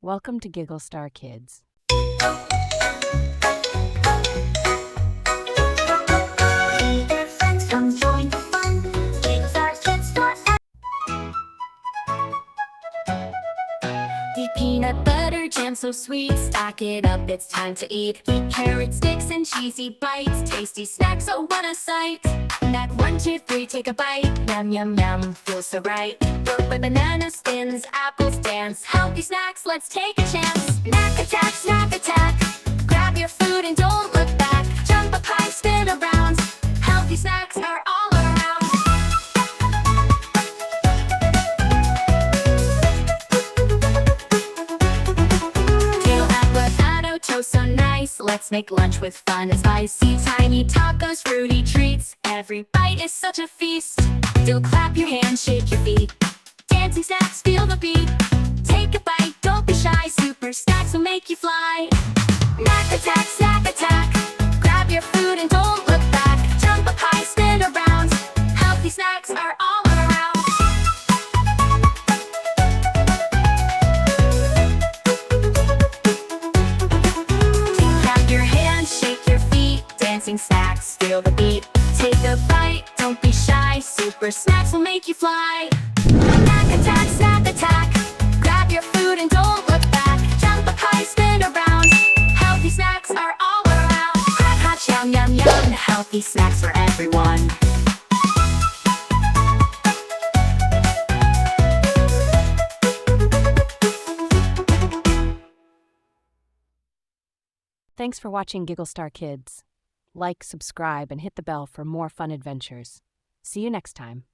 Welcome to Giggle Star Kids. Your friends come join the fun. Giggle Star Kids forever. The peanut butter jam so sweet. Stack it up, it's time to eat. Eat carrot sticks and cheesy bites. Tasty snacks, oh what a sight. Snack 1, 2, 3, take a bite. Yum, yum, yum, feels so right. Broke by banana skins, apples dance. Healthy snacks, let's take a chance. Snack attack, snack attack. Grab your food and don't look back. Jump up high, spin around. Healthy snacks are all around. Kale, avocado, toast so nice. Let's make lunch with fun and spicy. Tiny tacos, fruity treats. Every bite is such a feast. Still clap your hands, shake your feet. Dancing snacks, feel the beat. Take a bite, don't be shy. Super snacks will make you fly. Snack attack, snack attack. Grab your food and don't look back. Jump up high, spin around. Healthy snacks are all around. Clap your hands, shake your feet. Dancing snacks, feel the beat. Take a bite, don't be shy. Super snacks will make you fly. Snack attack, snack attack. Grab your food and don't look back. Jump up high, spin around. Healthy snacks are all around. Crack, hot, yum, yum, yum. Healthy snacks for everyone. Thanks for watching Giggle Star Kids. Like, subscribe, and hit the bell for more fun adventures. See you next time.